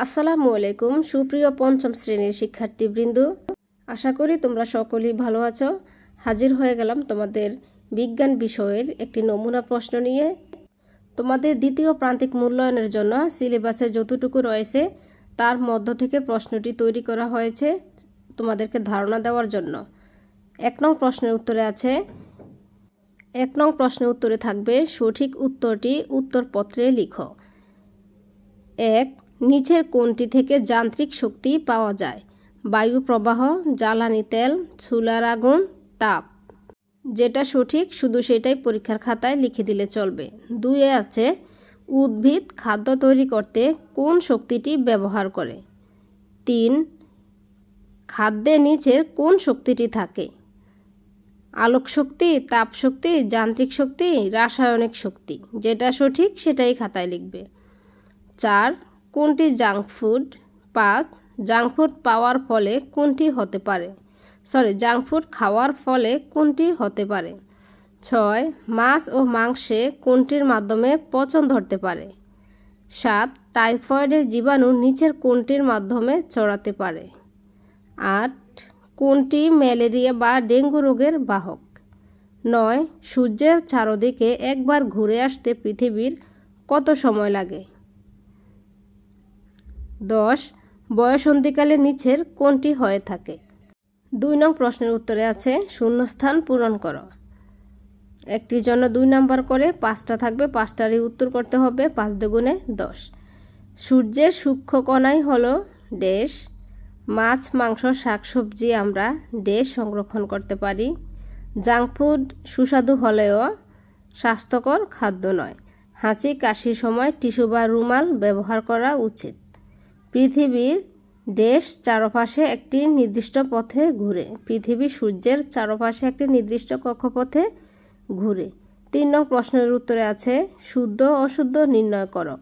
আসসালামু আলাইকুম সুপ্রিয় পঞ্চম শ্রেণীর শিক্ষার্থীবৃন্দ, আশা করি তোমরা সকলেই ভালো আছো। হাজির হয়ে গেলাম তোমাদের বিজ্ঞান বিষয়ের একটি নমুনা প্রশ্ন নিয়ে। তোমাদের দ্বিতীয় প্রান্তিক মূল্যায়নের জন্য সিলেবাসে যতটুকু রয়েছে তার মধ্য থেকে প্রশ্নটি তৈরি করা হয়েছে তোমাদেরকে ধারণা দেওয়ার জন্য। 1 নং প্রশ্নের উত্তরে আছে, 1 নং প্রশ্নের উত্তরে থাকবে সঠিক উত্তরটি উত্তরপত্রে লিখো। 1. নিচের কোনটি থেকে যান্ত্রিক শক্তি পাওয়া যায়? বায়ু প্রবাহ, জ্বালানি তেল, চুলার আগুন, তাপ। যেটা সঠিক শুধু সেটাই পরীক্ষার খাতায় লিখে দিলে চলবে। 2 এ আছে, উদ্ভিদ খাদ্য তৈরি করতে কোন শক্তিটি ব্যবহার করে? 3. খাদ্যের নিচের কোন শক্তিটি থাকে? আলোক শক্তি, তাপ শক্তি, যান্ত্রিক শক্তি, রাসায়নিক শক্তি। যেটা সঠিক সেটাই খাতায় লিখবে। 4. কোনটি জাঙ্ক ফুড? 5. জাঙ্ক ফুড খাওয়ার ফলে কোনটি হতে পারে? 6. মাছ ও মাংসে কোনটির মাধ্যমে পচন ধরতে পারে? 7. টাইফয়েডের জীবাণু নিচের কোনটির মাধ্যমে ছড়াতে পারে? 8. কোনটি ম্যালেরিয়া বা ডেঙ্গু রোগের বাহক? 9. সূর্যের চারদিকে একবার ঘুরে আসতে পৃথিবীর কত সময় লাগে? 10. বয়সন্ধিকালে নিচের কোনটি হয়ে থাকে? 2 নং প্রশ্নের উত্তরে আছে, শূন্যস্থান পূরণ করো। একটির জন্য 2 নাম্বার করে 5টা থাকবে, 5টারই উত্তর করতে হবে। 5 দুগুণে 10। সূর্যের সূক্ষ্ম কণাই হলো ড্যাশ। মাছ, মাংস, শাকসবজি আমরা ড্যাশ সংরক্ষণ করতে পারি। জাঙ্ক ফুড সুস্বাদু হলেও স্বাস্থ্যকর খাদ্য নয়। হাঁচি কাশির সময় টিস্যু বা রুমাল ব্যবহার করা উচিত। পৃথিবীর ড্যাশ চারপাশে একটি নির্দিষ্ট পথে ঘুরে। পৃথিবী সূর্যের চারপাশে একটি নির্দিষ্ট কক্ষপথে ঘুরে। 3 নং প্রশ্নের উত্তরে আছে, শুদ্ধ অশুদ্ধ নির্ণয় করো।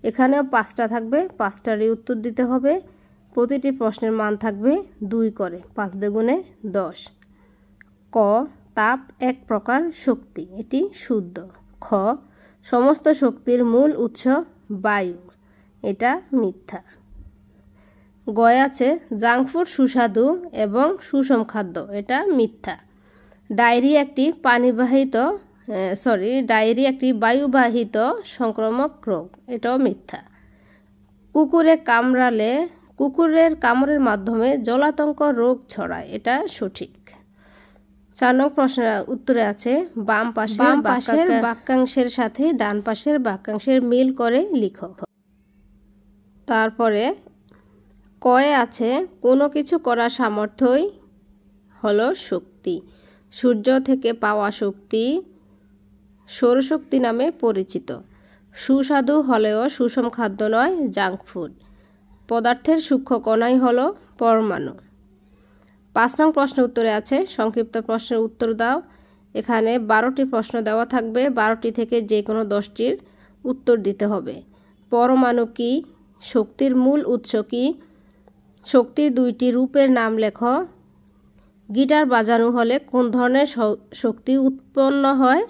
এখানেও 5টা থাকবে, 5টারই উত্তর দিতে হবে। প্রতিটি প্রশ্নের মান থাকবে 2 করে। 5 দুগুণে 10। ক. তাপ এক প্রকার শক্তি, এটি শুদ্ধ। খ. সমস্ত শক্তির মূল উৎস বায়ু, এটা মিথ্যা। গয় আছে, জাঙ্ক ফুড সুস্বাদু এবং সুষম খাদ্য, এটা মিথ্যা। ডায়রি একটি বায়ুবাহিত সংক্রামক রোগ, এটাও মিথ্যা। কুকুরের কামড়ের মাধ্যমে জলাতঙ্ক রোগ ছড়ায়, এটা সঠিক। 4 নং প্রশ্নের উত্তরে আছে, বাম পাশের বাক্যাংশের সাথে ডান পাশের বাক্যাংশের মিল করে লিখো। তারপরে কয়ে আছে, কোনো কিছু করার সামর্থ্যই হলো শক্তি। সূর্য থেকে পাওয়া শক্তি সৌরশক্তি নামে পরিচিত। সুস্বাদু হলেও সুষম খাদ্য নয় জাঙ্ক ফুড। পদার্থের সূক্ষ্ম কণাই হলো পরমাণু। 5 নং প্রশ্নের উত্তরে আছে, সংক্ষিপ্ত প্রশ্নের উত্তর দাও। এখানে 12টি প্রশ্ন দেওয়া থাকবে, 12টি থেকে যে কোনো 10টির উত্তর দিতে হবে। পরমাণু কি? শক্তির মূল উৎস কি? শক্তির 2টি রূপের নাম লেখো। গিটার বাজানো হলে কোন ধরনের শক্তি উৎপন্ন হয়?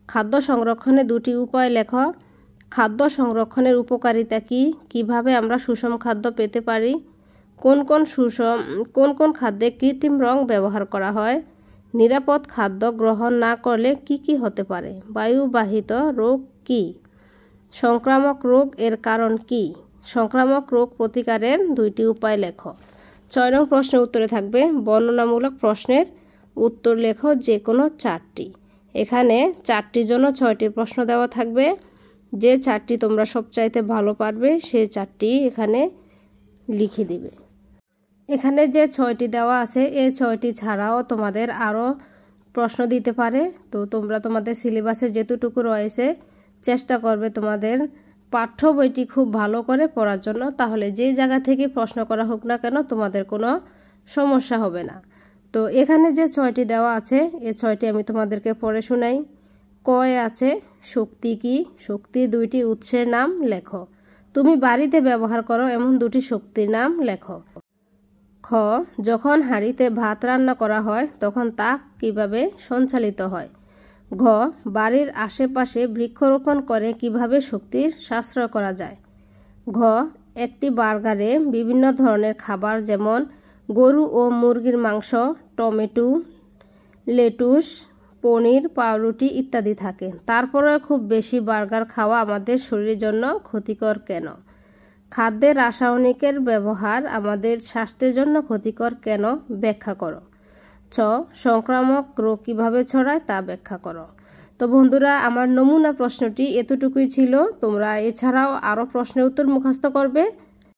খাদ্য সংরক্ষণে 2টি উপায় লেখো। খাদ্য সংরক্ষণের উপকারিতা কি? কিভাবে আমরা সুষম খাদ্য পেতে পারি? কোন কোন খাদ্যে কৃত্রিম রং ব্যবহার করা হয়? নিরাপদ খাদ্য গ্রহণ না করলে কি কি হতে পারে? বায়ুবাহিত রোগ কি? সংক্রামক রোগ এর কারণ কি? সংক্রামক রোগ প্রতিকারের 2টি উপায় লেখো। 6 নং প্রশ্নের উত্তরে থাকবে, বর্ণনামূলক প্রশ্নের উত্তর লেখো যে কোনো 4টি। এখানে 4টির জন্য 6টি প্রশ্ন দেওয়া থাকবে। যে 4টি তোমরা সবচাইতে ভালো পারবে সেই 4টি এখানে লিখে দিবে। এখানে যে 6টি দেওয়া আছে এই 6টি ছাড়াও তোমাদের আরও প্রশ্ন দিতে পারে। তো তোমরা তোমাদের সিলেবাসে যেটুকু রয়েছে চেষ্টা করবে তোমাদের পাঠ্য বইটি খুব ভালো করে পড়ার জন্য, তাহলে যেই জায়গা থেকে প্রশ্ন করা হোক না কেন তোমাদের কোনো সমস্যা হবে না। তো এখানে যে 6টি দেওয়া আছে এই 6টি আমি তোমাদেরকে পড়ে শোনাই। কয়ে আছে, শক্তি কি? শক্তির 2টি উৎসের নাম লেখো। তুমি বাড়িতে ব্যবহার করো এমন 2টি শক্তির নাম লেখো। খ. যখন হাঁড়িতে ভাত রান্না করা হয় তখন তাপ কিভাবে সঞ্চালিত হয়? ঘ. বাড়ির আশেপাশে বৃক্ষরোপণ করে কিভাবে শক্তির সাশ্রয় করা যায়? ঘ. একটি বার্গারে বিভিন্ন ধরনের খাবার যেমন গরু ও মুরগির মাংস, টমেটো, লেটুস, পনির, পাউরুটি ইত্যাদি থাকে। তারপরে খুব বেশি বার্গার খাওয়া আমাদের শরীরের জন্য ক্ষতিকর কেন? খাদ্যে রাসায়নিকের ব্যবহার আমাদের স্বাস্থ্যের জন্য ক্ষতিকর কেন ব্যাখ্যা করো। ছ, সংক্রামক রোগ কিভাবে ছড়ায় তা ব্যাখ্যা করো। তো বন্ধুরা, আমার নমুনা প্রশ্নটি এতটুকুই ছিল। তোমরা এছাড়াও আরও প্রশ্নের উত্তর মুখস্থ করবে।